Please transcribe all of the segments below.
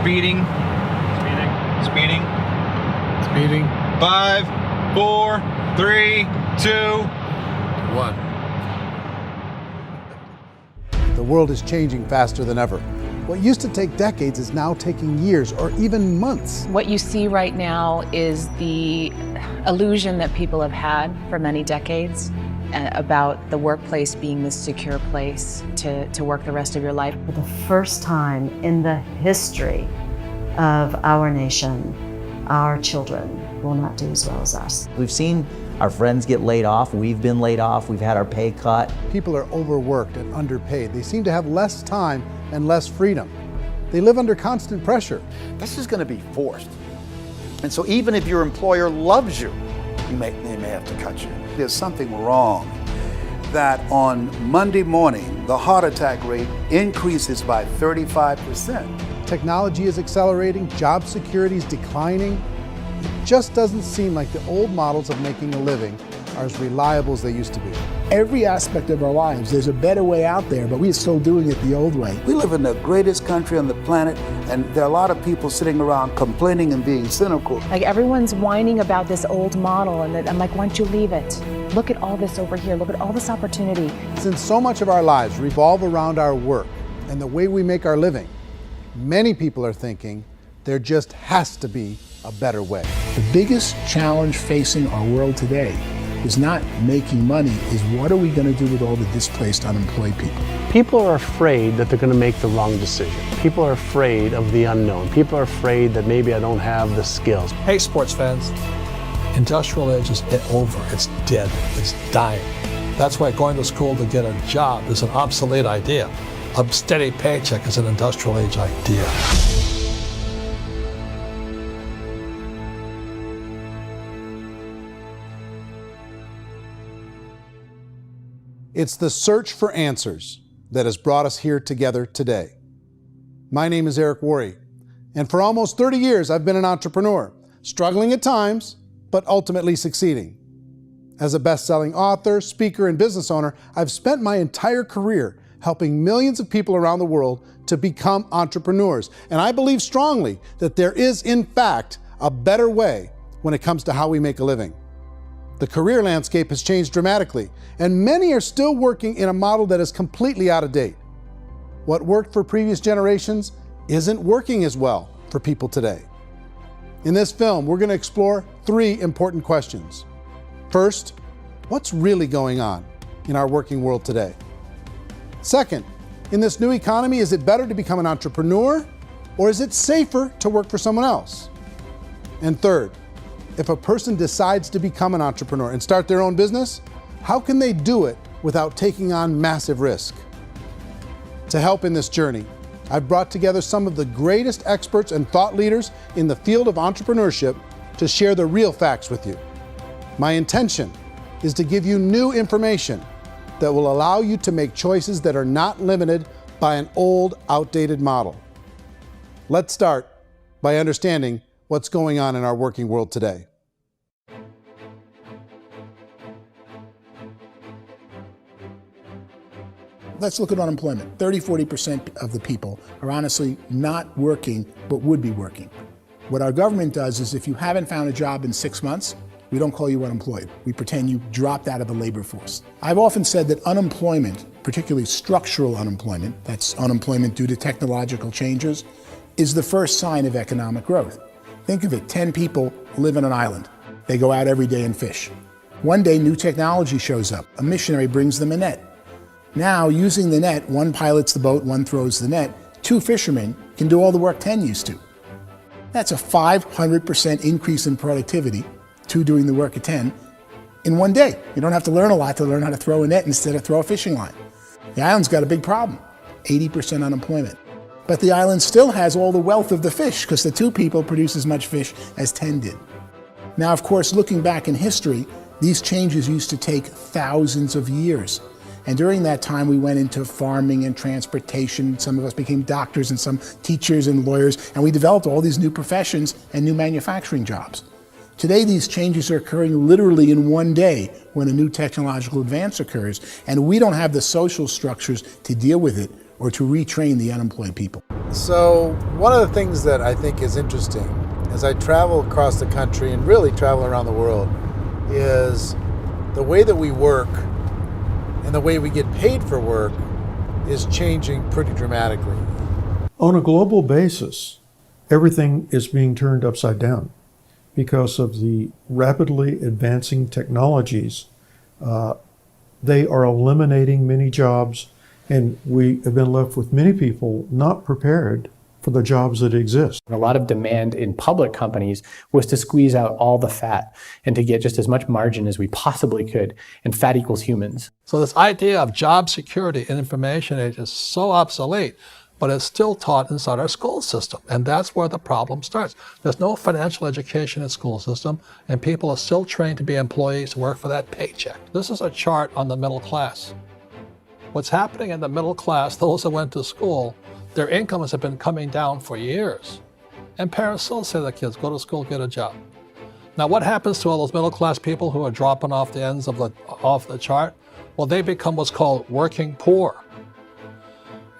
Speeding. Speeding. Speeding. 5, 4, 3, 2, 1. The world is changing faster than ever. What used to take decades is now taking years or even months. What you see right now is the illusion that people have had for many decades about the workplace being this secure place to work the rest of your life. For the first time in the history of our nation, our children will not do as well as us. We've seen our friends get laid off. We've been laid off. We've had our pay cut. People are overworked and underpaid. They seem to have less time and less freedom. They live under constant pressure. This is going to be forced. And so even if your employer loves you, they may have to cut you. There's something wrong that on Monday morning, the heart attack rate increases by 35%. Technology is accelerating, job security is declining. It just doesn't seem like the old models of making a living are as reliable as they used to be. Every aspect of our lives, there's a better way out there, but we're still doing it the old way. We live in the greatest country on the planet, and there are a lot of people sitting around complaining and being cynical. Like everyone's whining about this old model, and I'm like, why don't you leave it? Look at all this over here. Look at all this opportunity. Since so much of our lives revolve around our work and the way we make our living, many people are thinking there just has to be a better way. The biggest challenge facing our world today is not making money, is what are we going to do with all the displaced, unemployed people? People are afraid that they're going to make the wrong decision. People are afraid of the unknown. People are afraid that maybe I don't have the skills. Hey, sports fans. Industrial age is over. It's dead. It's dying. That's why going to school to get a job is an obsolete idea. A steady paycheck is an industrial age idea. It's the search for answers that has brought us here together today. My name is Eric Worre, and for almost 30 years I've been an entrepreneur, struggling at times, but ultimately succeeding. As a best-selling author, speaker, and business owner, I've spent my entire career helping millions of people around the world to become entrepreneurs. And I believe strongly that there is, in fact, a better way when it comes to how we make a living. The career landscape has changed dramatically, and many are still working in a model that is completely out of date. What worked for previous generations isn't working as well for people today. In this film, we're going to explore 3 important questions. First, what's really going on in our working world today? Second, in this new economy, is it better to become an entrepreneur, or is it safer to work for someone else? And third, if a person decides to become an entrepreneur and start their own business, how can they do it without taking on massive risk? To help in this journey, I've brought together some of the greatest experts and thought leaders in the field of entrepreneurship to share the real facts with you. My intention is to give you new information that will allow you to make choices that are not limited by an old, outdated model. Let's start by understanding what's going on in our working world today. Let's look at unemployment. 30–40% of the people are honestly not working, but would be working. What our government does is if you haven't found a job in 6 months, we don't call you unemployed. We pretend you dropped out of the labor force. I've often said that unemployment, particularly structural unemployment, that's unemployment due to technological changes, is the first sign of economic growth. Think of it, 10 people live on an island. They go out every day and fish. One day, new technology shows up. A missionary brings them a net. Now, using the net, one pilots the boat, one throws the net. 2 fishermen can do all the work 10 used to. That's a 500% increase in productivity, 2 doing the work of 10, in one day. You don't have to learn a lot to learn how to throw a net instead of throw a fishing line. The island's got a big problem, 80% unemployment. But the island still has all the wealth of the fish because the 2 people produce as much fish as 10 did. Now, of course, looking back in history, these changes used to take thousands of years. And during that time, we went into farming and transportation. Some of us became doctors and some teachers and lawyers, and we developed all these new professions and new manufacturing jobs. Today, these changes are occurring literally in one day when a new technological advance occurs, and we don't have the social structures to deal with it or to retrain the unemployed people. So one of the things that I think is interesting as I travel across the country and really travel around the world is the way that we work and the way we get paid for work is changing pretty dramatically. On a global basis, everything is being turned upside down because of the rapidly advancing technologies. They are eliminating many jobs, and we have been left with many people not prepared for the jobs that exist. A lot of demand in public companies was to squeeze out all the fat and to get just as much margin as we possibly could, and fat equals humans. So this idea of job security and information age is so obsolete, but it's still taught inside our school system. And that's where the problem starts. There's no financial education in the school system, and people are still trained to be employees to work for that paycheck. This is a chart on the middle class. What's happening in the middle class, those that went to school, their incomes have been coming down for years. And parents still say to their kids, go to school, get a job. Now what happens to all those middle class people who are dropping off the ends of the chart? Well, they become what's called working poor.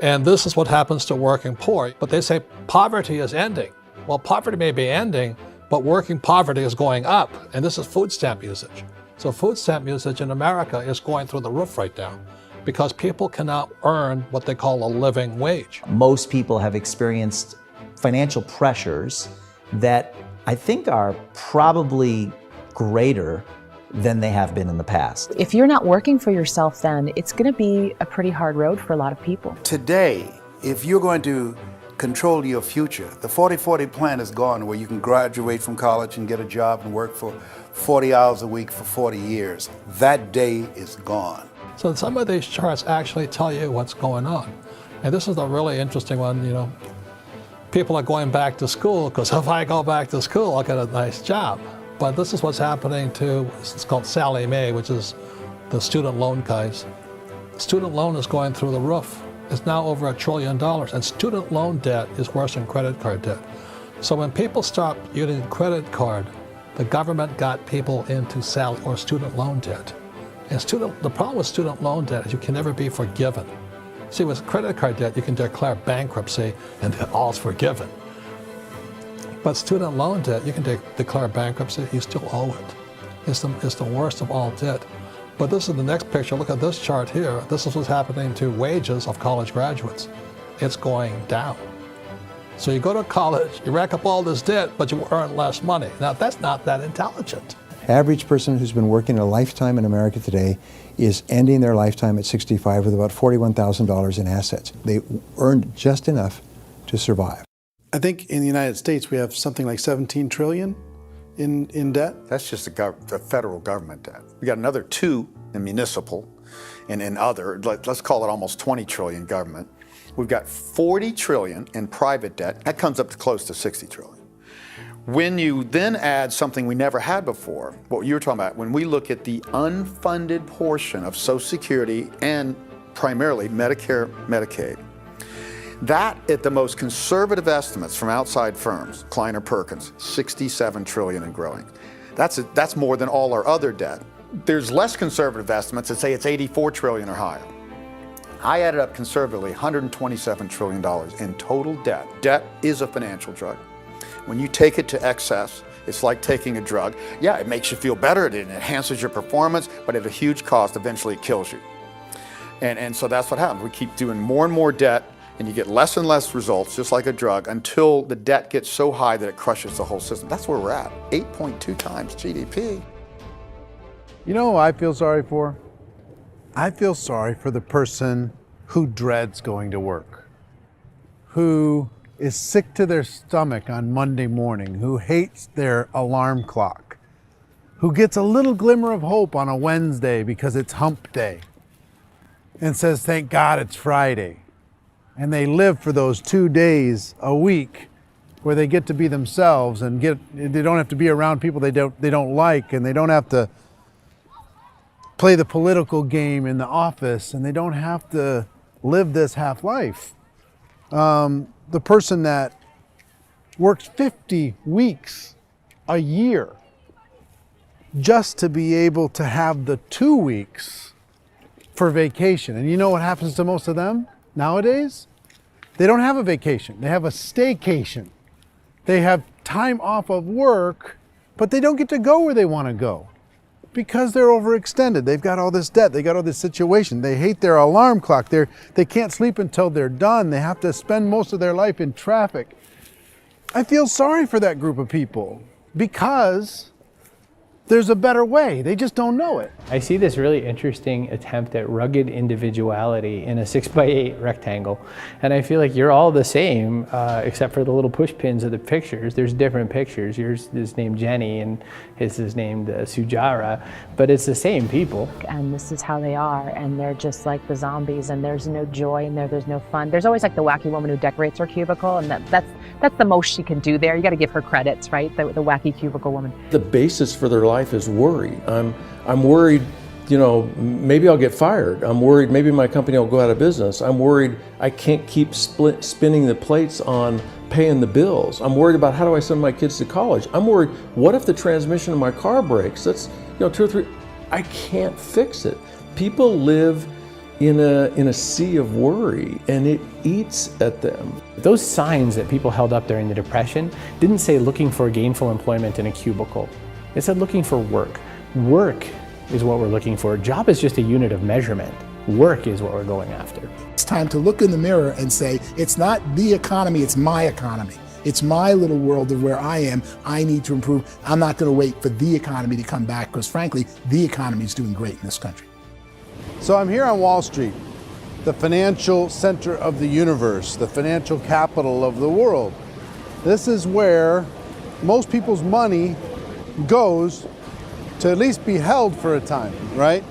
And this is what happens to working poor. But they say poverty is ending. Well, poverty may be ending, but working poverty is going up. And this is food stamp usage. So food stamp usage in America is going through the roof right now because people cannot earn what they call a living wage. Most people have experienced financial pressures that I think are probably greater than they have been in the past. If you're not working for yourself, then it's going to be a pretty hard road for a lot of people. Today, if you're going to control your future, the 40-40 plan is gone, where you can graduate from college and get a job and work for 40 hours a week for 40 years. That day is gone. So some of these charts actually tell you what's going on. And this is a really interesting one, you know. People are going back to school because if I go back to school, I'll get a nice job. But this is what's happening to, it's called Sallie Mae, which is the student loan guys. Student loan is going through the roof. It's now over $1 trillion, and student loan debt is worse than credit card debt. So when people stopped using credit card, the government got people into student loan debt. And the problem with student loan debt is you can never be forgiven. See, with credit card debt, you can declare bankruptcy and all's forgiven. But student loan debt, you can declare bankruptcy, you still owe it. It's the worst of all debt. But this is the next picture. Look at this chart here. This is what's happening to wages of college graduates. It's going down. So you go to college, you rack up all this debt, but you earn less money. Now, that's not that intelligent. Average person who's been working a lifetime in America today is ending their lifetime at 65 with about $41,000 in assets. They earned just enough to survive. I think in the United States we have something like 17 trillion in debt. That's just the federal government debt. We got another 2 in municipal and in other, let's call it almost 20 trillion government. We've got 40 trillion in private debt. That comes up to close to 60 trillion. When you then add something we never had before, what you were talking about, when we look at the unfunded portion of Social Security and primarily Medicare, Medicaid, that at the most conservative estimates from outside firms, Kleiner Perkins, 67 trillion and growing. That's more than all our other debt. There's less conservative estimates that say it's 84 trillion or higher. I added up conservatively $127 trillion in total debt. Debt is a financial drug. When you take it to excess, it's like taking a drug. Yeah, it makes you feel better, it enhances your performance, but at a huge cost, eventually it kills you. And so that's what happens. We keep doing more and more debt, and you get less and less results, just like a drug, until the debt gets so high that it crushes the whole system. That's where we're at, 8.2 times GDP. You know who I feel sorry for? I feel sorry for the person who dreads going to work, who is sick to their stomach on Monday morning, who hates their alarm clock, who gets a little glimmer of hope on a Wednesday because it's hump day and says, thank God it's Friday. And they live for those 2 days a week where they get to be themselves and they don't have to be around people they don't like, and they don't have to play the political game in the office, and they don't have to live this half life. The person that works 50 weeks a year just to be able to have the 2 weeks for vacation. And you know what happens to most of them? Nowadays, they don't have a vacation. They have a staycation. They have time off of work, but they don't get to go where they want to go because they're overextended. They've got all this debt. They got all this situation. They hate their alarm clock. They can't sleep until they're done. They have to spend most of their life in traffic. I feel sorry for that group of people because there's a better way. They just don't know it. I see this really interesting attempt at rugged individuality in a 6x8 rectangle. And I feel like you're all the same, except for the little push pins of the pictures. There's different pictures. Yours is named Jenny and his is named Sujara, but it's the same people. And this is how they are, and they're just like the zombies, and there's no joy in there, there's no fun. There's always like the wacky woman who decorates her cubicle, and that's the most she can do there. You gotta give her credits, right? The wacky cubicle woman. The basis for their life is worry. I'm worried, you know, maybe I'll get fired. I'm worried maybe my company will go out of business. I'm worried I can't keep spinning the plates on paying the bills. I'm worried about how do I send my kids to college. I'm worried, what if the transmission of my car breaks? That's, you know, 2 or 3, I can't fix it. People live in a sea of worry, and it eats at them. Those signs that people held up during the Depression didn't say looking for gainful employment in a cubicle. It said looking for work. Work is what we're looking for. Job is just a unit of measurement. Work is what we're going after. It's time to look in the mirror and say, it's not the economy, it's my economy. It's my little world of where I am. I need to improve. I'm not going to wait for the economy to come back because frankly, the economy is doing great in this country. So I'm here on Wall Street, the financial center of the universe, the financial capital of the world. This is where most people's money goes to at least be held for a time, right?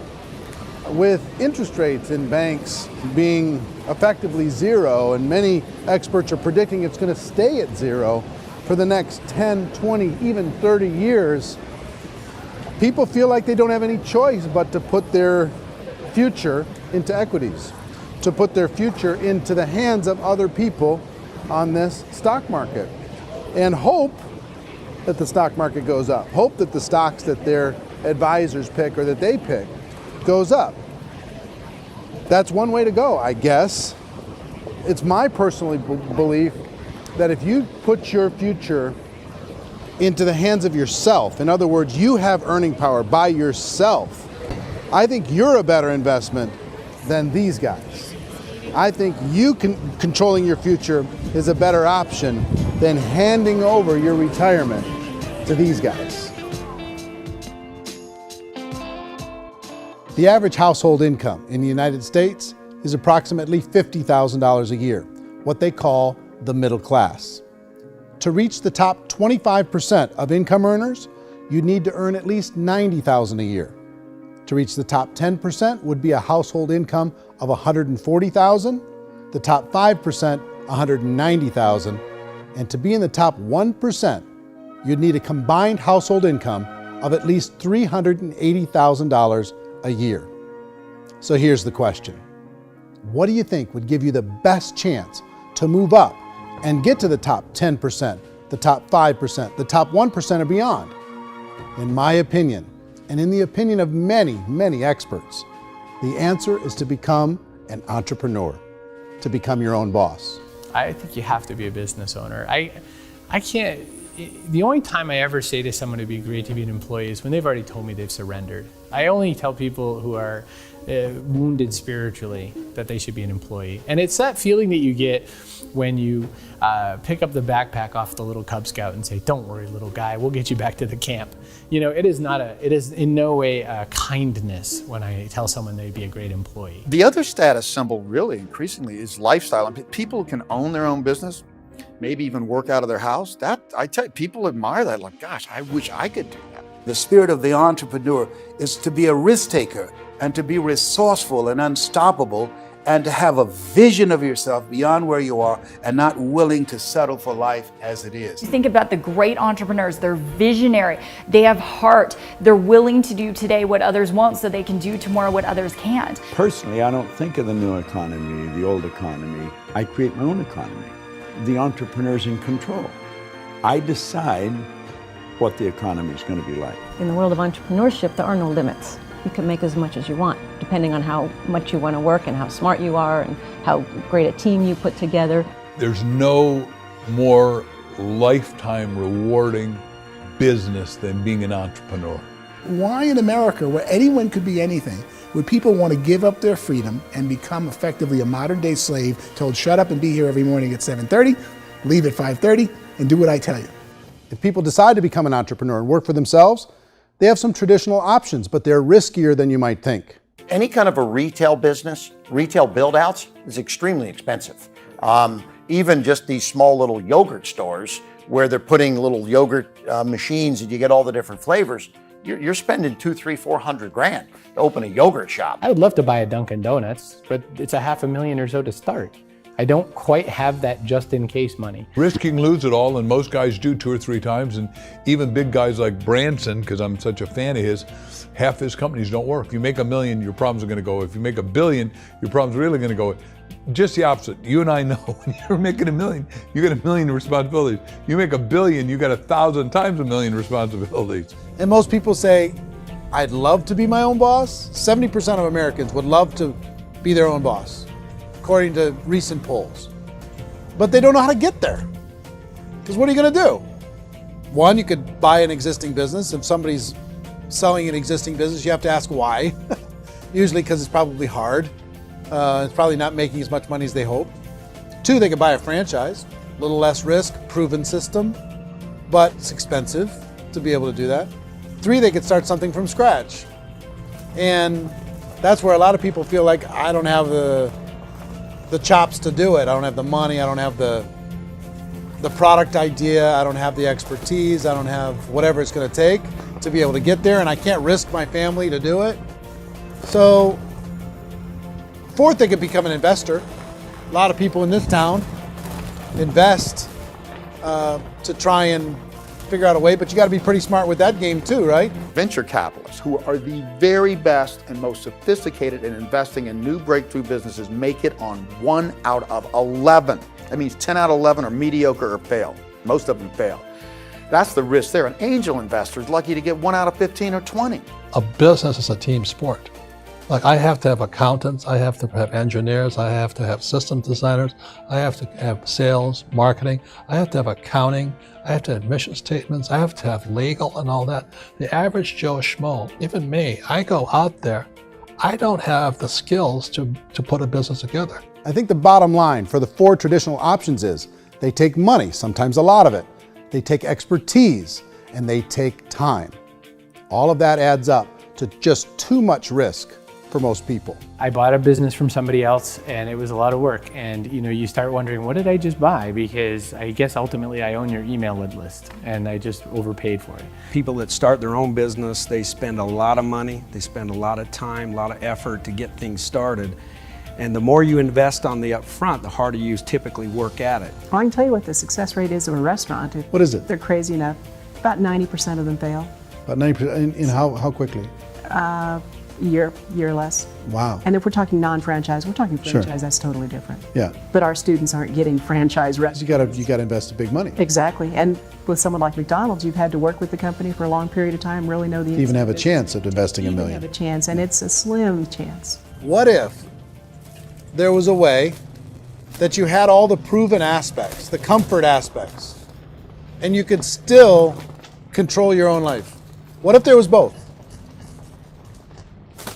With interest rates in banks being effectively zero, and many experts are predicting it's going to stay at zero for the next 10, 20, even 30 years, people feel like they don't have any choice but to put their future into equities, to put their future into the hands of other people on this stock market, and hope that the stock market goes up, hope that the stocks that their advisors pick or that they pick goes up. That's one way to go, I guess. It's my personal belief that if you put your future into the hands of yourself, in other words, you have earning power by yourself, I think you're a better investment than these guys. I think you controlling your future is a better option than handing over your retirement to these guys. The average household income in the United States is approximately $50,000 a year, what they call the middle class. To reach the top 25% of income earners, you'd need to earn at least $90,000 a year. To reach the top 10% would be a household income of $140,000, the top 5%, $190,000, and to be in the top 1%, you'd need a combined household income of at least $380,000 a year. So here's the question. What do you think would give you the best chance to move up and get to the top 10%, the top 5%, the top 1% or beyond? In my opinion, and in the opinion of many, many experts, the answer is to become an entrepreneur, to become your own boss. I think you have to be a business owner. I can't, the only time I ever say to someone it'd be great to be an employee is when they've already told me they've surrendered. I only tell people who are wounded spiritually that they should be an employee. And it's that feeling that you get when you pick up the backpack off the little Cub Scout and say, "Don't worry, little guy, we'll get you back to the camp." You know, it is in no way a kindness when I tell someone they'd be a great employee. The other status symbol really increasingly is lifestyle. And people can own their own business, maybe even work out of their house. That, I tell you, people admire that. Like, gosh, I wish I could do that. The spirit of the entrepreneur is to be a risk taker and to be resourceful and unstoppable and to have a vision of yourself beyond where you are and not willing to settle for life as it is. Think about the great entrepreneurs. They're visionary. They have heart. They're willing to do today what others won't so they can do tomorrow what others can't. Personally, I don't think of the new economy, the old economy. I create my own economy. The entrepreneur's in control. I decide what the economy is going to be like. In the world of entrepreneurship, there are no limits. you can make as much as you want, depending on how much you want to work and how smart you are and how great a team you put together. There's no more lifetime rewarding business than being an entrepreneur. Why in America, where anyone could be anything, would people want to give up their freedom and become effectively a modern-day slave, told shut up and be here every morning at 7:30, leave at 5:30, and do what I tell you? If people decide to become an entrepreneur and work for themselves, they have some traditional options, but they're riskier than you might think. Any kind of a retail business, retail build-outs is extremely expensive. Even just these small little yogurt stores where they're putting little yogurt machines and you get all the different flavors, you're spending $200,000, $300,000, $400,000 to open a yogurt shop. I would love to buy a Dunkin' Donuts, but it's $500,000 or so to start. I don't quite have that just in case money. Risk you can lose it all, and most guys do 2 or 3 times, and even big guys like Branson, because I'm such a fan of his, half his companies don't work. If you make $1 million, your problems are going to go. If you make $1 billion, your problems are really going to go. Just the opposite. You and I know when you're making $1 million, you got $1 million responsibilities. You make $1 billion, you got 1,000 times $1 million responsibilities. And most people say, I'd love to be my own boss. 70% of Americans would love to be their own boss, according to recent polls. But they don't know how to get there. Because what are you going to do? One, you could buy an existing business. If somebody's selling an existing business, you have to ask why. Usually because it's probably hard. It's probably not making as much money as they hope. 2, they could buy a franchise, a little less risk, proven system, but it's expensive to be able to do that. 3, they could start something from scratch. And that's where a lot of people feel like, I don't have the chops to do it. I don't have the money. I don't have the product idea. I don't have the expertise. I don't have whatever it's going to take to be able to get there, and I can't risk my family to do it. So, 4th, they could become an investor. A lot of people in this town invest to try and figure out a way, but you got to be pretty smart with that game too, right? Venture capitalists, who are the very best and most sophisticated in investing in new breakthrough businesses, make it on 1 out of 11. That means 10 out of 11 are mediocre or fail. Most of them fail. That's the risk there. An angel investor is lucky to get 1 out of 15 or 20. A business is a team sport. Like, I have to have accountants, I have to have engineers, I have to have system designers, I have to have sales, marketing, I have to have accounting, I have to have mission statements, I have to have legal and all that. The average Joe Schmo, even me, I go out there, I don't have the skills to put a business together. I think the bottom line for the 4 traditional options is they take money, sometimes a lot of it. They take expertise, and they take time. All of that adds up to just too much risk for most people. I bought a business from somebody else and it was a lot of work. And you start wondering, what did I just buy? Because I guess ultimately I own your email list and I just overpaid for it. People that start their own business, they spend a lot of money, they spend a lot of time, a lot of effort to get things started. And the more you invest on the upfront, the harder you typically work at it. Well, I can tell you what the success rate is of a restaurant. What is it? They're crazy enough. About 90% of them fail. About 90%, in how quickly? Year or less. Wow. And if we're talking non-franchise, we're talking franchise, Sure. That's totally different. Yeah. But our students aren't getting franchise restaurants. You got to invest big money. Exactly. And with someone like McDonald's, you've had to work with the company for a long period of time, really know the You even have a business. chance at investing $1 million. Have a chance, and it's a slim chance. What if there was a way that you had all the proven aspects, the comfort aspects, and you could still control your own life? What if there was both?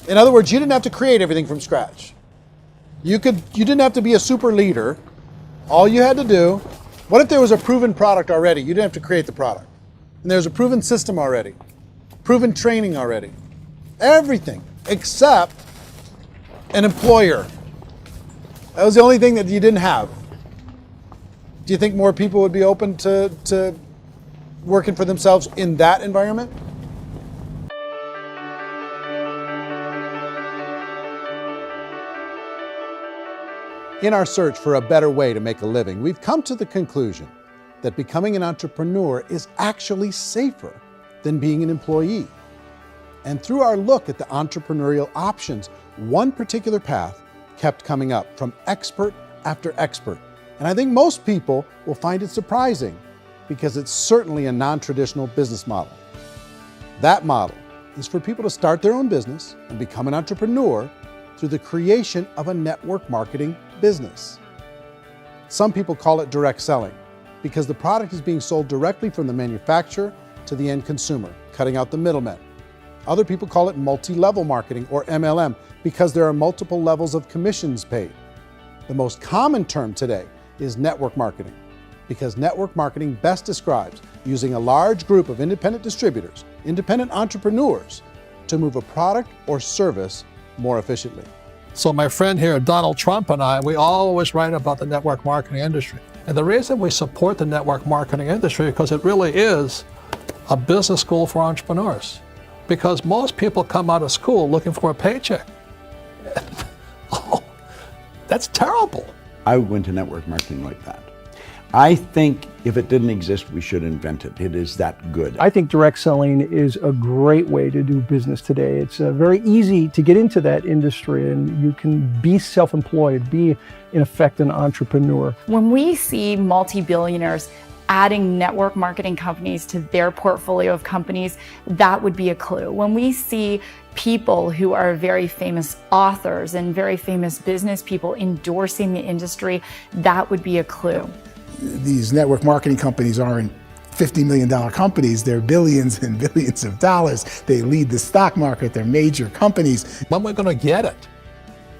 In other words, you didn't have to create everything from scratch. You didn't have to be a super leader. All you had to do, what if there was a proven product already? You didn't have to create the product. And there's a proven system already, proven training already. Everything except an employer. That was the only thing that you didn't have. Do you think more people would be open to working for themselves in that environment? In our search for a better way to make a living, we've come to the conclusion that becoming an entrepreneur is actually safer than being an employee. And through our look at the entrepreneurial options, one particular path kept coming up from expert after expert. And I think most people will find it surprising because it's certainly a non-traditional business model. That model is for people to start their own business and become an entrepreneur through the creation of a network marketing business. Some people call it direct selling because the product is being sold directly from the manufacturer to the end consumer, cutting out the middlemen. Other people call it multi-level marketing, or MLM, because there are multiple levels of commissions paid. The most common term today is network marketing, because network marketing best describes using a large group of independent distributors, independent entrepreneurs, to move a product or service more efficiently. So my friend here, Donald Trump, and I, we always write about the network marketing industry. And the reason we support the network marketing industry is because it really is a business school for entrepreneurs. Because most people come out of school looking for a paycheck. Oh, that's terrible. I went to network marketing like that. I think if it didn't exist, we should invent it. It is that good. I think direct selling is a great way to do business today. It's very easy to get into that industry, and you can be self-employed, be in effect an entrepreneur. When we see multi-billionaires adding network marketing companies to their portfolio of companies, that would be a clue. When we see people who are very famous authors and very famous business people endorsing the industry, that would be a clue. These network marketing companies aren't $50 million companies, they're billions and billions of dollars. They lead the stock market, they're major companies. When we're going to get it?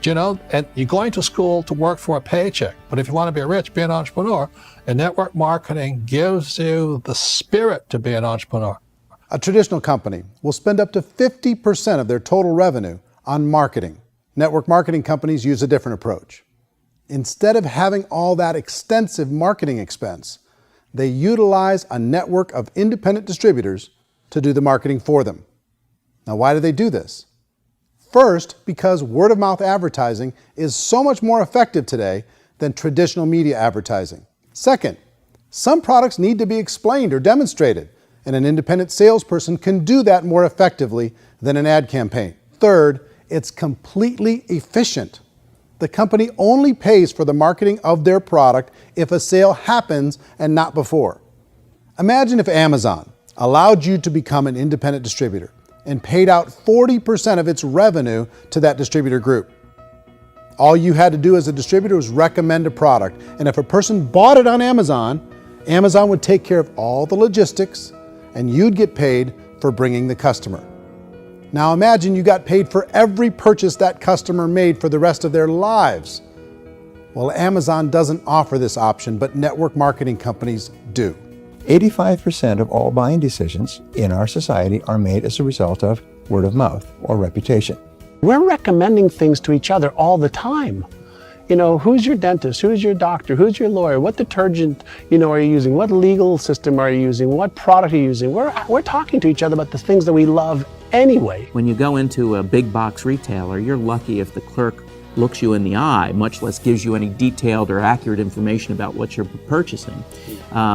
You know, and you're going to school to work for a paycheck, but if you want to be rich, be an entrepreneur, and network marketing gives you the spirit to be an entrepreneur. A traditional company will spend up to 50% of their total revenue on marketing. Network marketing companies use a different approach. Instead of having all that extensive marketing expense, they utilize a network of independent distributors to do the marketing for them. Now, why do they do this? First, because word-of-mouth advertising is so much more effective today than traditional media advertising. Second, some products need to be explained or demonstrated, and an independent salesperson can do that more effectively than an ad campaign. Third, it's completely efficient. The company only pays for the marketing of their product if a sale happens and not before. Imagine if Amazon allowed you to become an independent distributor and paid out 40% of its revenue to that distributor group. All you had to do as a distributor was recommend a product, and if a person bought it on Amazon, Amazon would take care of all the logistics, and you'd get paid for bringing the customer. Now imagine you got paid for every purchase that customer made for the rest of their lives. Well, Amazon doesn't offer this option, but network marketing companies do. 85% of all buying decisions in our society are made as a result of word of mouth or reputation. We're recommending things to each other all the time. You know, who's your dentist? Who's your doctor? Who's your lawyer? What detergent, are you using? What legal system are you using? What product are you using? We're talking to each other about the things that we love anyway. When you go into a big box retailer, you're lucky if the clerk looks you in the eye, much less gives you any detailed or accurate information about what you're purchasing.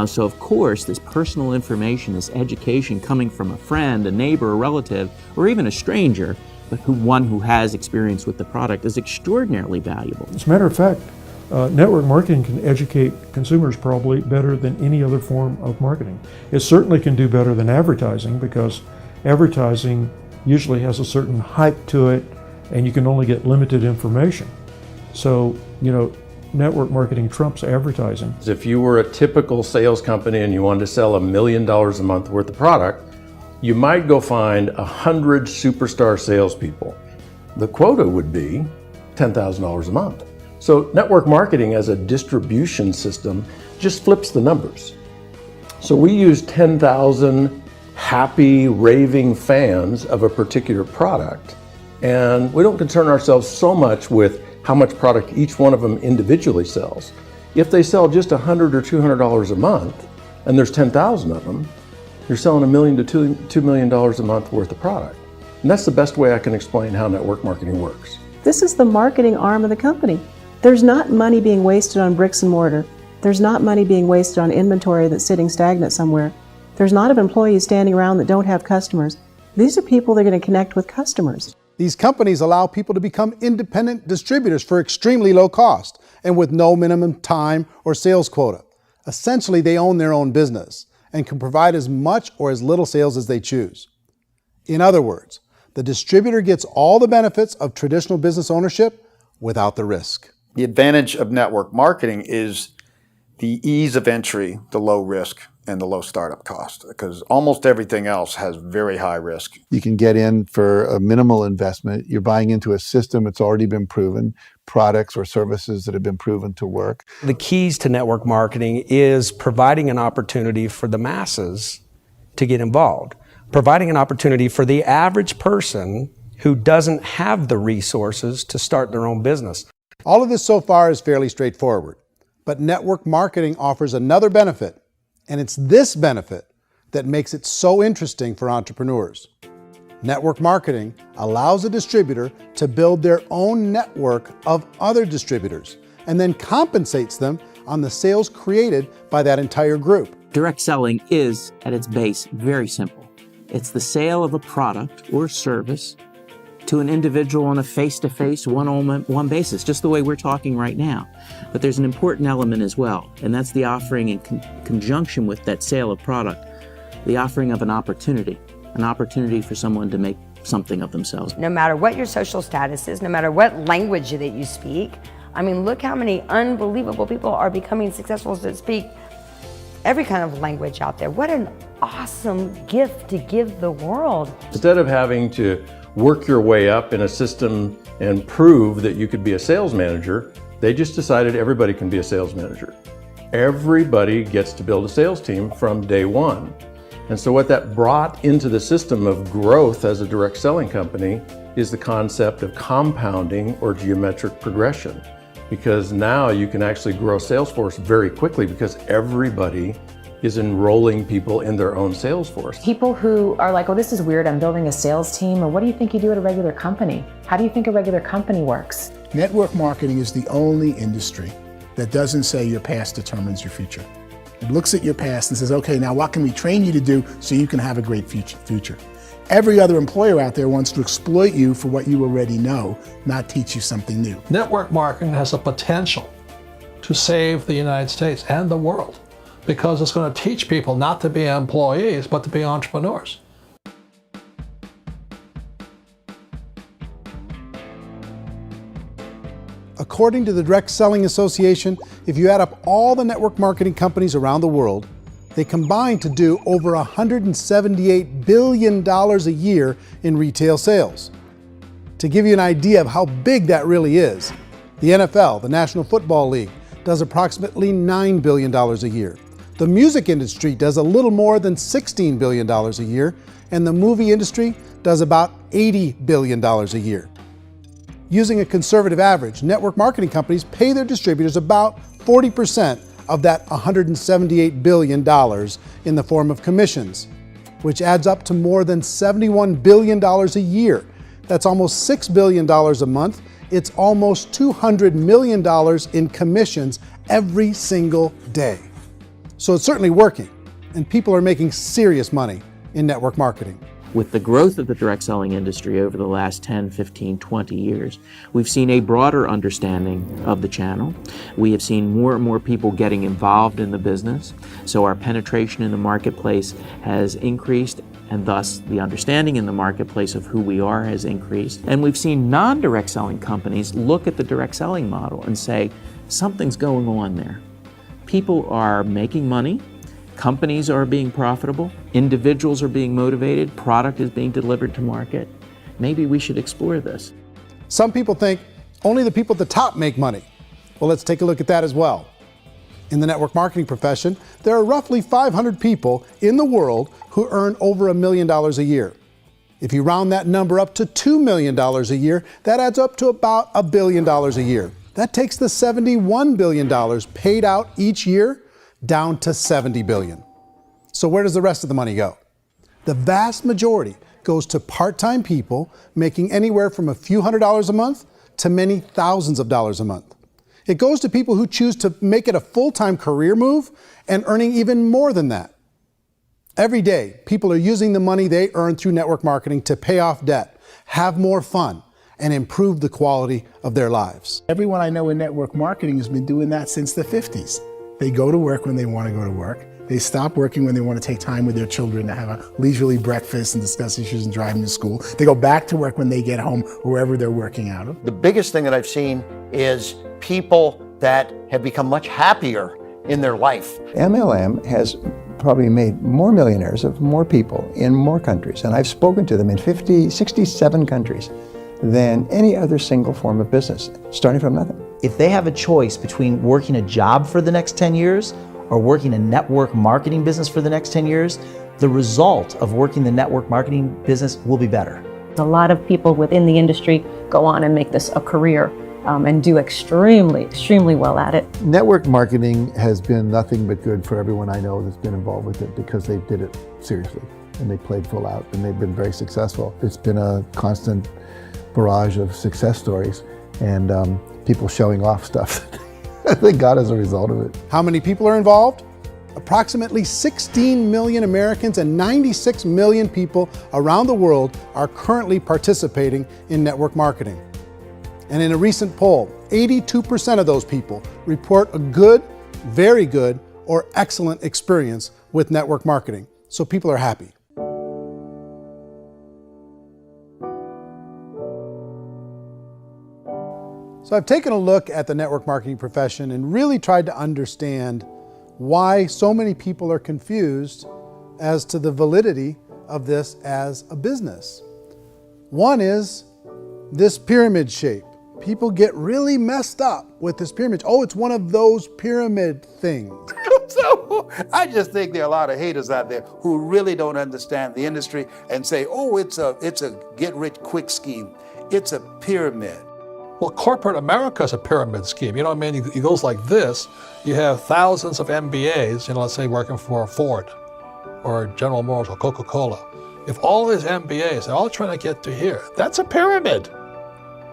So of course, this personal information, this education coming from a friend, a neighbor, a relative, or even a stranger, but one who has experience with the product is extraordinarily valuable. As a matter of fact, network marketing can educate consumers probably better than any other form of marketing. It certainly can do better than advertising, because advertising usually has a certain hype to it, and you can only get limited information. So, network marketing trumps advertising. If you were a typical sales company and you wanted to sell $1 million a month worth of product, you might go find 100 superstar salespeople. The quota would be $10,000 a month. So network marketing as a distribution system just flips the numbers. So we use 10,000 happy, raving fans of a particular product, and we don't concern ourselves so much with how much product each one of them individually sells. If they sell just $100 or $200 a month, and there's 10,000 of them, you're selling $1 million to $2 million a month worth of product. And that's the best way I can explain how network marketing works. This is the marketing arm of the company. There's not money being wasted on bricks and mortar. There's not money being wasted on inventory that's sitting stagnant somewhere. There's not of employees standing around that don't have customers. These are people that are going to connect with customers. These companies allow people to become independent distributors for extremely low cost and with no minimum time or sales quota. Essentially, they own their own business and can provide as much or as little sales as they choose. In other words, the distributor gets all the benefits of traditional business ownership without the risk. The advantage of network marketing is the ease of entry, the low risk, and the low startup cost, because almost everything else has very high risk. You can get in for a minimal investment. You're buying into a system that's already been proven, products or services that have been proven to work. The keys to network marketing is providing an opportunity for the masses to get involved, providing an opportunity for the average person who doesn't have the resources to start their own business. All of this so far is fairly straightforward, but network marketing offers another benefit, and it's this benefit that makes it so interesting for entrepreneurs. Network marketing allows a distributor to build their own network of other distributors and then compensates them on the sales created by that entire group. Direct selling is, at its base, very simple. It's the sale of a product or service to an individual on a face-to-face, one-on-one basis, just the way we're talking right now. But there's an important element as well, and that's the offering in conjunction with that sale of product, the offering of an opportunity for someone to make something of themselves. No matter what your social status is, no matter what language that you speak, I mean, look how many unbelievable people are becoming successful that speak every kind of language out there. What an awesome gift to give the world. Instead of having to work your way up in a system and prove that you could be a sales manager, they just decided everybody can be a sales manager. Everybody gets to build a sales team from day one. And so what that brought into the system of growth as a direct selling company is the concept of compounding or geometric progression. Because now you can actually grow Salesforce very quickly because everybody is enrolling people in their own sales force. People who are like, oh, this is weird, I'm building a sales team, or what do you think you do at a regular company? How do you think a regular company works? Network marketing is the only industry that doesn't say your past determines your future. It looks at your past and says, okay, now what can we train you to do so you can have a great future? Every other employer out there wants to exploit you for what you already know, not teach you something new. Network marketing has a potential to save the United States and the world, because it's going to teach people not to be employees, but to be entrepreneurs. According to the Direct Selling Association, if you add up all the network marketing companies around the world, they combine to do over $178 billion a year in retail sales. To give you an idea of how big that really is, the NFL, the National Football League, does approximately $9 billion a year. The music industry does a little more than $16 billion a year, and the movie industry does about $80 billion a year. Using a conservative average, network marketing companies pay their distributors about 40% of that $178 billion in the form of commissions, which adds up to more than $71 billion a year. That's almost $6 billion a month. It's almost $200 million in commissions every single day. So it's certainly working, and people are making serious money in network marketing. With the growth of the direct selling industry over the last 10, 15, 20 years, we've seen a broader understanding of the channel. We have seen more and more people getting involved in the business, so our penetration in the marketplace has increased, and thus the understanding in the marketplace of who we are has increased. And we've seen non-direct selling companies look at the direct selling model and say, something's going on there. People are making money. Companies are being profitable, individuals are being motivated, product is being delivered to market. Maybe we should explore this. Some people think only the people at the top make money. Well, let's take a look at that as well. In the network marketing profession, there are roughly 500 people in the world who earn over $1 million a year. If you round that number up to $2 million a year, that adds up to about $1 billion a year. That takes the $71 billion paid out each year down to $70 billion. So where does the rest of the money go? The vast majority goes to part-time people making anywhere from a few $100s a month to many thousands of dollars a month. It goes to people who choose to make it a full-time career move and earning even more than that. Every day, people are using the money they earn through network marketing to pay off debt, have more fun, and improve the quality of their lives. Everyone I know in network marketing has been doing that since the 50s. They go to work when they want to go to work. They stop working when they want to take time with their children to have a leisurely breakfast and discuss issues and driving to school. They go back to work when they get home, wherever they're working out of. The biggest thing that I've seen is people that have become much happier in their life. MLM has probably made more millionaires of more people in more countries, and I've spoken to them in 67 countries, than any other single form of business, starting from nothing. If they have a choice between working a job for the next 10 years or working a network marketing business for the next 10 years, the result of working the network marketing business will be better. A lot of people within the industry go on and make this a career and do extremely well at it. Network marketing has been nothing but good for everyone I know that's been involved with it because they did it seriously and they played full out and they've been very successful. It's been a constant barrage of success stories and people showing off stuff that they got as a result of it. How many people are involved? Approximately 16 million Americans and 96 million people around the world are currently participating in network marketing. And in a recent poll, 82% of those people report a good, very good, or excellent experience with network marketing. So people are happy. So I've taken a look at the network marketing profession and really tried to understand why so many people are confused as to the validity of this as a business. One is this pyramid shape. People get really messed up with this pyramid. Oh, it's one of those pyramid things. So I just think there are a lot of haters out there who really don't understand the industry and say, oh, it's a get-rich-quick scheme. It's a pyramid. Well, corporate America is a pyramid scheme. You know what I mean? It goes like this. You have thousands of MBAs, let's say working for Ford or General Motors or Coca-Cola. If all these MBAs are all trying to get to here, that's a pyramid.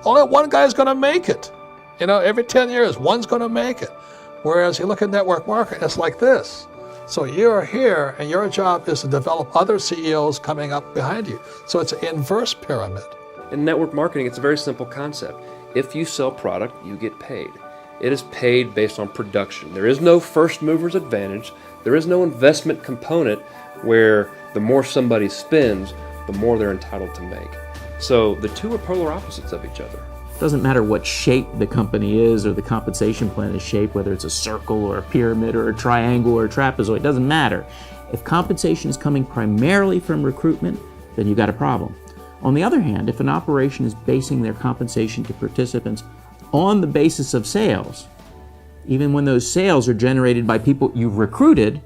Only one guy's going to make it. Every 10 years, one's going to make it. Whereas you look at network marketing, it's like this. So you're here, and your job is to develop other CEOs coming up behind you. So it's an inverse pyramid. In network marketing, it's a very simple concept. If you sell product, you get paid. It is paid based on production. There is no first mover's advantage. There is no investment component where the more somebody spends, the more they're entitled to make. So the two are polar opposites of each other. It doesn't matter what shape the company is or the compensation plan is shaped, whether it's a circle or a pyramid or a triangle or a trapezoid, it doesn't matter. If compensation is coming primarily from recruitment, then you've got a problem. On the other hand, if an operation is basing their compensation to participants on the basis of sales, even when those sales are generated by people you've recruited,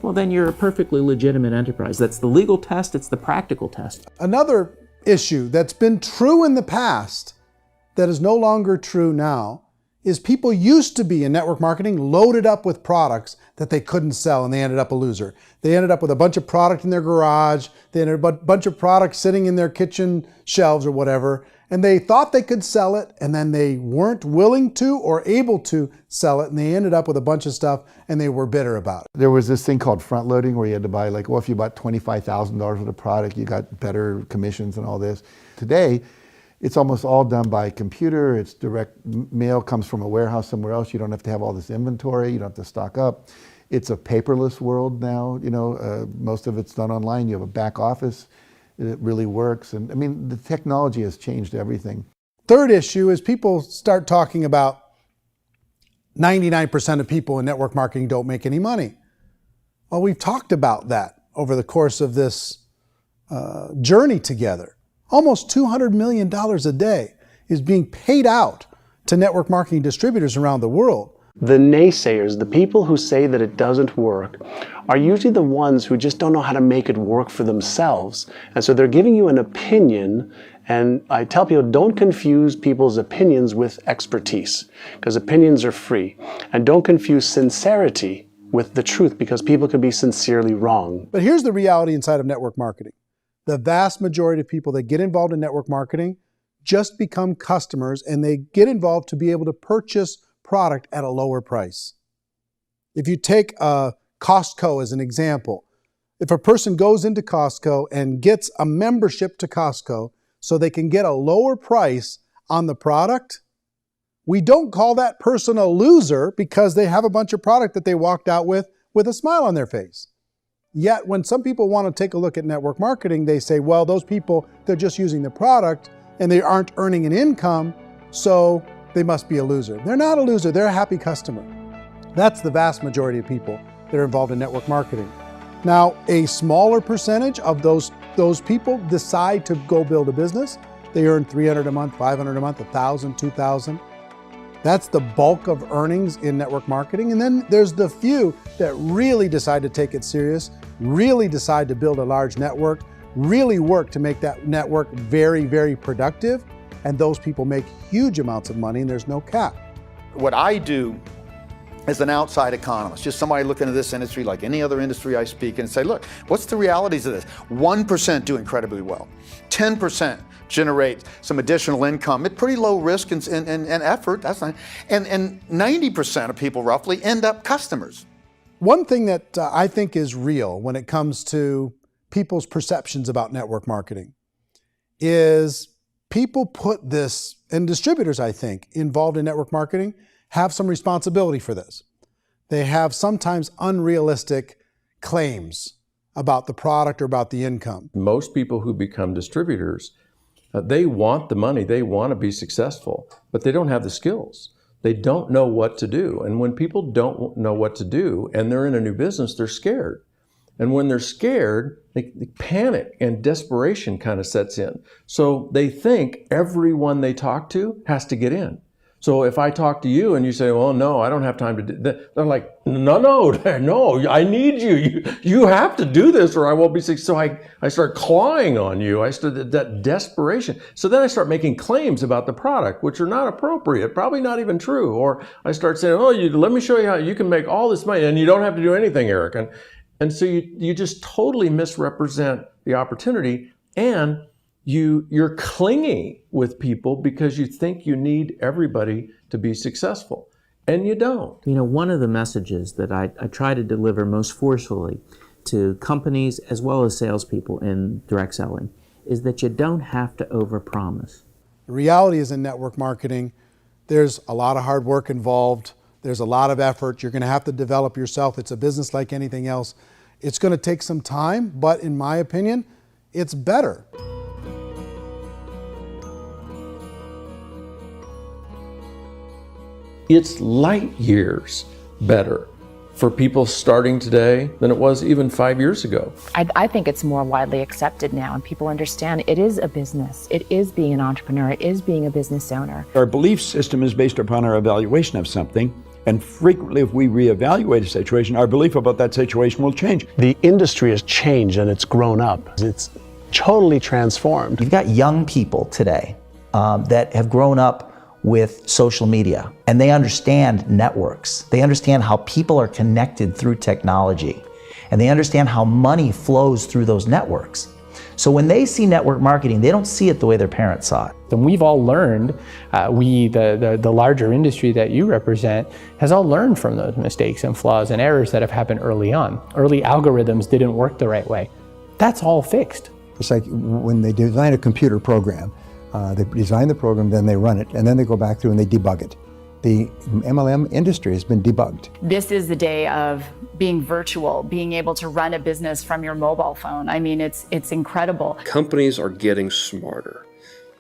well, then you're a perfectly legitimate enterprise. That's the legal test, it's the practical test. Another issue that's been true in the past that is no longer true now is people used to be in network marketing loaded up with products that they couldn't sell and they ended up a loser. They ended up with a bunch of product in their garage, they ended up with a bunch of products sitting in their kitchen shelves or whatever, and they thought they could sell it and then they weren't willing to or able to sell it and they ended up with a bunch of stuff and they were bitter about it. There was this thing called front loading where you had to buy if you bought $25,000 worth of product, you got better commissions and all this. Today, it's almost all done by computer. It's direct mail, comes from a warehouse somewhere else. You don't have to have all this inventory. You don't have to stock up. It's a paperless world now. Most of it's done online. You have a back office. It really works. And the technology has changed everything. Third issue is people start talking about 99% of people in network marketing don't make any money. Well, we've talked about that over the course of this journey together. Almost $200 million a day is being paid out to network marketing distributors around the world. The naysayers, the people who say that it doesn't work, are usually the ones who just don't know how to make it work for themselves. And so they're giving you an opinion, and I tell people, don't confuse people's opinions with expertise, because opinions are free. And don't confuse sincerity with the truth, because people can be sincerely wrong. But here's the reality inside of network marketing. The vast majority of people that get involved in network marketing just become customers, and they get involved to be able to purchase product at a lower price. If you take Costco as an example, if a person goes into Costco and gets a membership to Costco so they can get a lower price on the product, we don't call that person a loser because they have a bunch of product that they walked out with with a smile on their face. Yet when some people want to take a look at network marketing, they say, well, those people, they're just using the product and they aren't earning an income, so they must be a loser. They're not a loser, they're a happy customer. That's the vast majority of people that are involved in network marketing. Now, a smaller percentage of those people decide to go build a business. They earn $300 a month, $500 a month, $1,000, $2,000. That's the bulk of earnings in network marketing. And then there's the few that really decide to take it serious, really decide to build a large network, really work to make that network very, very productive. And those people make huge amounts of money and there's no cap. What I do as an outside economist, just somebody looking at this industry like any other industry I speak in and say, look, what's the realities of this? 1% do incredibly well. 10% generate some additional income at pretty low risk and effort. That's not, and 90% of people roughly end up customers. One thing that I think is real when it comes to people's perceptions about network marketing is people put this, and distributors, I think, involved in network marketing have some responsibility for this. They have sometimes unrealistic claims about the product or about the income. Most people who become distributors, they want the money, they want to be successful, but they don't have the skills. They don't know what to do. And when people don't know what to do and they're in a new business, they're scared. And when they're scared, they panic and desperation kind of sets in. So they think everyone they talk to has to get in. So if I talk to you and you say, well, no, I don't have time to do that, they're like, no, I need you. You have to do this or I won't be successful. So I start clawing on you. I start that desperation. So then I start making claims about the product, which are not appropriate, probably not even true. Or I start saying, oh, let me show you how you can make all this money and you don't have to do anything, Eric. And so you just totally misrepresent the opportunity, and you're clingy with people because you think you need everybody to be successful, and you don't. You know, one of the messages that I try to deliver most forcefully to companies as well as salespeople in direct selling is that you don't have to overpromise. The reality is in network marketing, there's a lot of hard work involved. There's a lot of effort. You're going to have to develop yourself. It's a business like anything else. It's going to take some time, but in my opinion, it's better. It's light years better for people starting today than it was even 5 years ago. I think it's more widely accepted now, and people understand it is a business. It is being an entrepreneur. It is being a business owner. Our belief system is based upon our evaluation of something. And frequently, if we reevaluate a situation, our belief about that situation will change. The industry has changed and it's grown up. It's totally transformed. You've got young people today that have grown up with social media, and they understand networks. They understand how people are connected through technology, and they understand how money flows through those networks. So when they see network marketing, they don't see it the way their parents saw it. And we've all learned, the larger industry that you represent, has all learned from those mistakes and flaws and errors that have happened early on. Early algorithms didn't work the right way. That's all fixed. It's like when they design a computer program, they design the program, then they run it, and then they go back through and they debug it. The MLM industry has been debugged. This is the day of being virtual, being able to run a business from your mobile phone. I mean, it's incredible. Companies are getting smarter.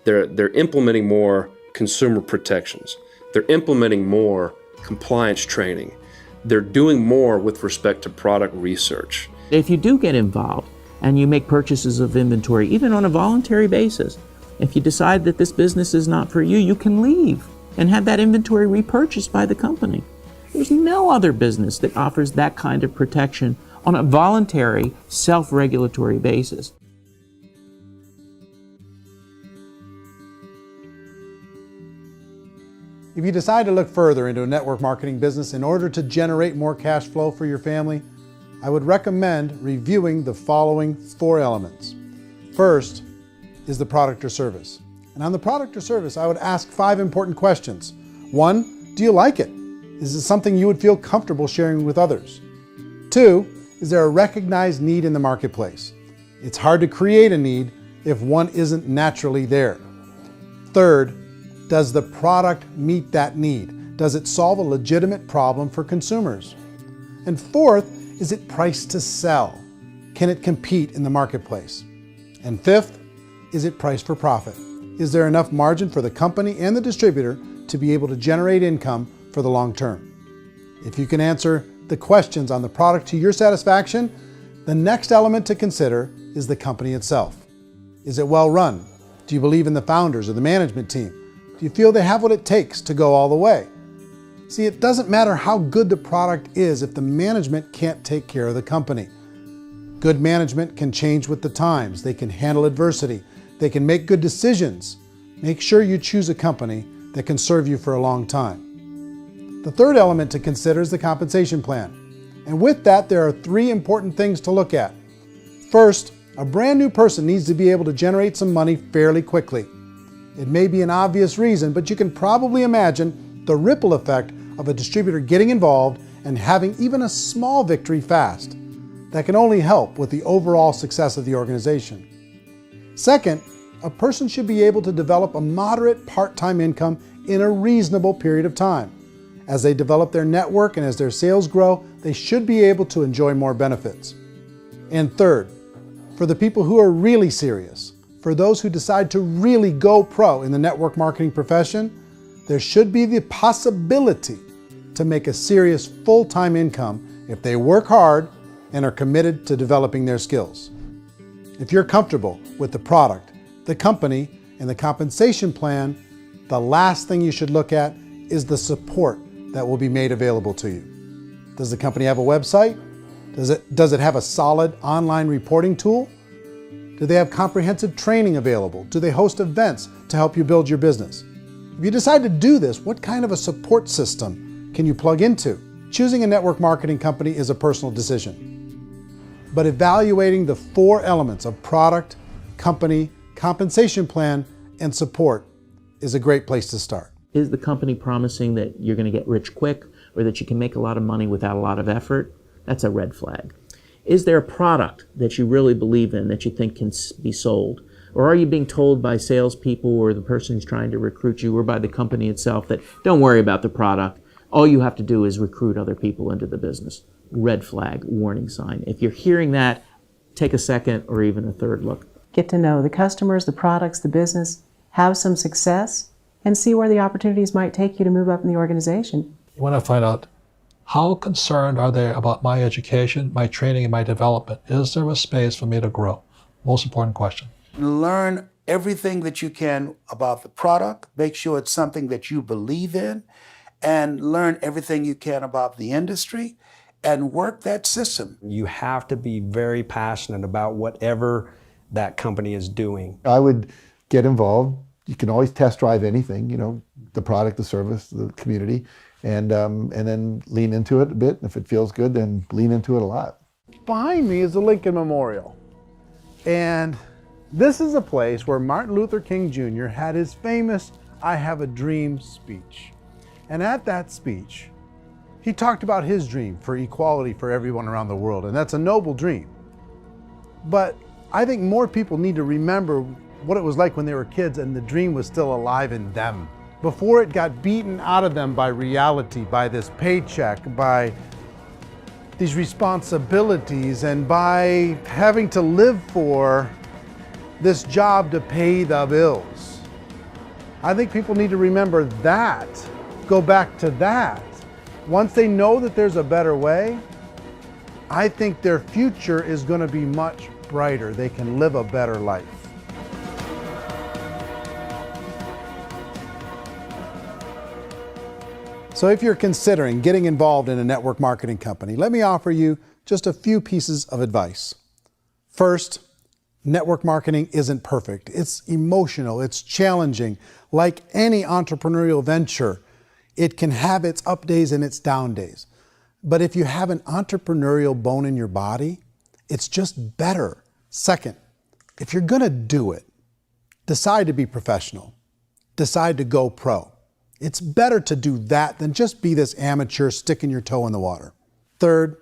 They're implementing more consumer protections. They're implementing more compliance training. They're doing more with respect to product research. If you do get involved and you make purchases of inventory, even on a voluntary basis, if you decide that this business is not for you, you can leave and have that inventory repurchased by the company. There's no other business that offers that kind of protection on a voluntary, self-regulatory basis. If you decide to look further into a network marketing business in order to generate more cash flow for your family, I would recommend reviewing the following 4 elements. First is the product or service. And on the product or service, I would ask 5 important questions. 1, do you like it? Is it something you would feel comfortable sharing with others? 2, is there a recognized need in the marketplace? It's hard to create a need if one isn't naturally there. 3rd, does the product meet that need? Does it solve a legitimate problem for consumers? And 4th, Is it priced to sell? Can it compete in the marketplace? And fifth, is it priced for profit? Is there enough margin for the company and the distributor to be able to generate income for the long term? If you can answer the questions on the product to your satisfaction, the next element to consider is the company itself. Is it well run? Do you believe in the founders or the management team? Do you feel they have what it takes to go all the way? See, it doesn't matter how good the product is if the management can't take care of the company. Good management can change with the times. They can handle adversity. They can make good decisions. Make sure you choose a company that can serve you for a long time. The third element to consider is the compensation plan. And with that, there are 3 important things to look at. First, a brand new person needs to be able to generate some money fairly quickly. It may be an obvious reason, but you can probably imagine the ripple effect of a distributor getting involved and having even a small victory fast. That can only help with the overall success of the organization. Second, a person should be able to develop a moderate part-time income in a reasonable period of time. As they develop their network and as their sales grow, they should be able to enjoy more benefits. And third, for the people who are really serious, for those who decide to really go pro in the network marketing profession, there should be the possibility to make a serious full-time income if they work hard and are committed to developing their skills. If you're comfortable with the product, the company, and the compensation plan, the last thing you should look at is the support that will be made available to you. Does the company have a website? Does it have a solid online reporting tool? Do they have comprehensive training available? Do they host events to help you build your business? If you decide to do this, what kind of a support system can you plug into? Choosing a network marketing company is a personal decision. But evaluating the 4 elements of product, company, compensation plan, and support is a great place to start. Is the company promising that you're going to get rich quick or that you can make a lot of money without a lot of effort? That's a red flag. Is there a product that you really believe in that you think can be sold? Or are you being told by salespeople or the person who's trying to recruit you or by the company itself that don't worry about the product, all you have to do is recruit other people into the business? Red flag, warning sign. If you're hearing that, take a second or even a third look. Get to know the customers, the products, the business, have some success, and see where the opportunities might take you to move up in the organization. You want to find out, how concerned are they about my education, my training, and my development? Is there a space for me to grow? Most important question. Learn everything that you can about the product. Make sure it's something that you believe in, and learn everything you can about the industry and work that system. You have to be very passionate about whatever that company is doing. I would get involved. You can always test drive anything, the product, the service, the community, and then lean into it a bit. If it feels good, then lean into it a lot. Behind me is the Lincoln Memorial. And this is a place where Martin Luther King Jr. had his famous "I Have a Dream" speech. And at that speech, he talked about his dream for equality for everyone around the world, and that's a noble dream. But I think more people need to remember what it was like when they were kids and the dream was still alive in them, before it got beaten out of them by reality, by this paycheck, by these responsibilities, and by having to live for this job to pay the bills. I think people need to remember that, go back to that. Once they know that there's a better way, I think their future is going to be much brighter. They can live a better life. So if you're considering getting involved in a network marketing company, let me offer you just a few pieces of advice. First, network marketing isn't perfect. It's emotional, it's challenging. Like any entrepreneurial venture, it can have its up days and its down days. But if you have an entrepreneurial bone in your body, it's just better. Second, if you're gonna do it, decide to be professional. Decide to go pro. It's better to do that than just be this amateur sticking your toe in the water. Third,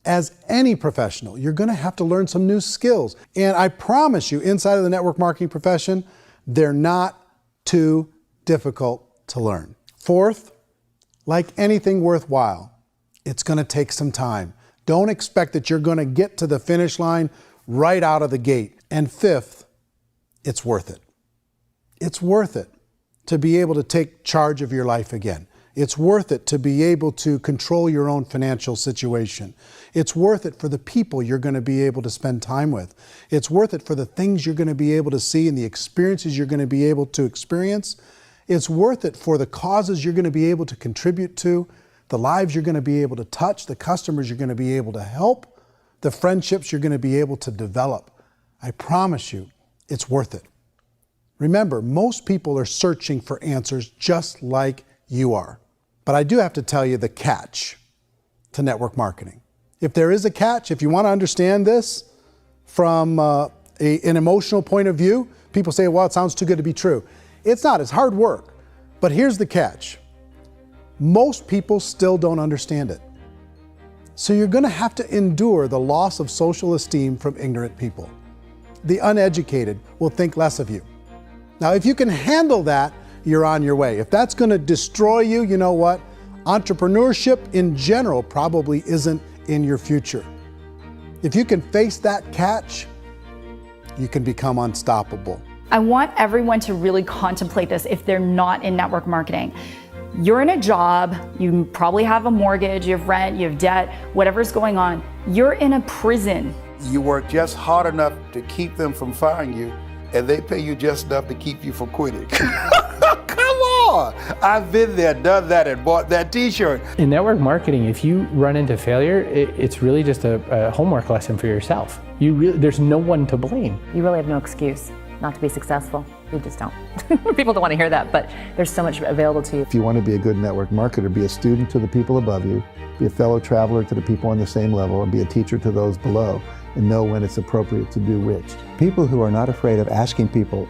as any professional, you're gonna have to learn some new skills. And I promise you, inside of the network marketing profession, they're not too difficult to learn. Fourth, like anything worthwhile, it's gonna take some time. Don't expect that you're going to get to the finish line right out of the gate. And fifth, it's worth it. It's worth it to be able to take charge of your life again. It's worth it to be able to control your own financial situation. It's worth it for the people you're going to be able to spend time with. It's worth it for the things you're going to be able to see and the experiences you're going to be able to experience. It's worth it for the causes you're going to be able to contribute to, the lives you're going to be able to touch, the customers you're going to be able to help, the friendships you're going to be able to develop. I promise you, it's worth it. Remember, most people are searching for answers just like you are. But I do have to tell you the catch to network marketing. If there is a catch, if you want to understand this from an emotional point of view, people say, well, it sounds too good to be true. It's not, it's hard work. But here's the catch. Most people still don't understand it. So you're going to have to endure the loss of social esteem from ignorant people. The uneducated will think less of you. Now, if you can handle that, you're on your way. If that's going to destroy you, you know what? Entrepreneurship in general probably isn't in your future. If you can face that catch, you can become unstoppable. I want everyone to really contemplate this if they're not in network marketing. You're in a job, you probably have a mortgage, you have rent, you have debt, whatever's going on. You're in a prison. You work just hard enough to keep them from firing you, and they pay you just enough to keep you from quitting. Come on! I've been there, done that, and bought that t-shirt. In network marketing, if you run into failure, it's really just a homework lesson for yourself. There's no one to blame. You really have no excuse not to be successful. You just don't. People don't want to hear that, but there's so much available to you. If you want to be a good network marketer, be a student to the people above you, be a fellow traveler to the people on the same level, and be a teacher to those below, and know when it's appropriate to do which. People who are not afraid of asking people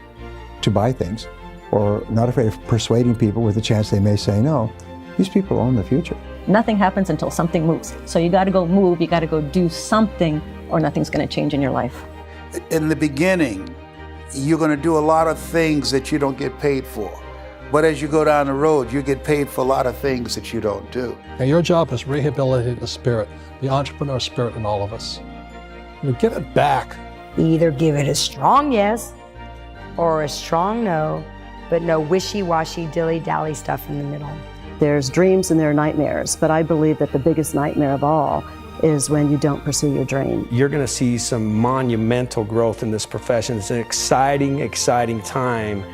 to buy things, or not afraid of persuading people with a chance they may say no, these people own the future. Nothing happens until something moves. So you got to go move, you got to go do something, or nothing's going to change in your life. In the beginning, you're going to do a lot of things that you don't get paid for. But as you go down the road, you get paid for a lot of things that you don't do. And your job is rehabilitate the spirit, the entrepreneur spirit in all of us. Get it back. Either give it a strong yes or a strong no, but no wishy-washy, dilly-dally stuff in the middle. There's dreams and there are nightmares, but I believe that the biggest nightmare of all is when you don't pursue your dream. You're going to see some monumental growth in this profession. It's an exciting, exciting time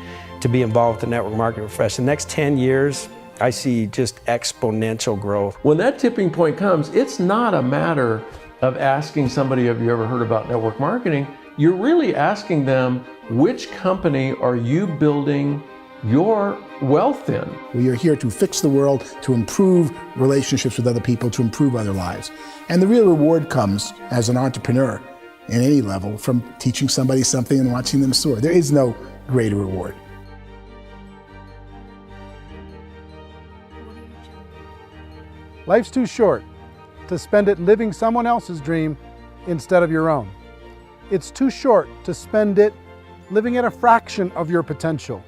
to be involved with the network marketing profession. The next 10 years, I see just exponential growth. When that tipping point comes, it's not a matter of asking somebody, have you ever heard about network marketing? You're really asking them, which company are you building your wealth in? We are here to fix the world, to improve relationships with other people, to improve other lives. And the real reward comes as an entrepreneur in any level from teaching somebody something and watching them soar. There is no greater reward. Life's too short to spend it living someone else's dream instead of your own. It's too short to spend it living at a fraction of your potential.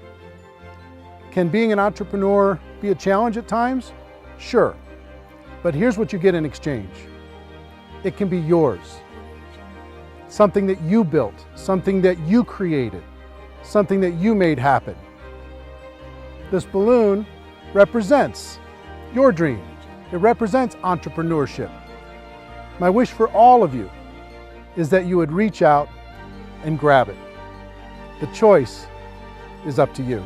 Can being an entrepreneur be a challenge at times? Sure. But here's what you get in exchange. It can be yours. Something that you built, something that you created, something that you made happen. This balloon represents your dream. It represents entrepreneurship. My wish for all of you is that you would reach out and grab it. The choice is up to you.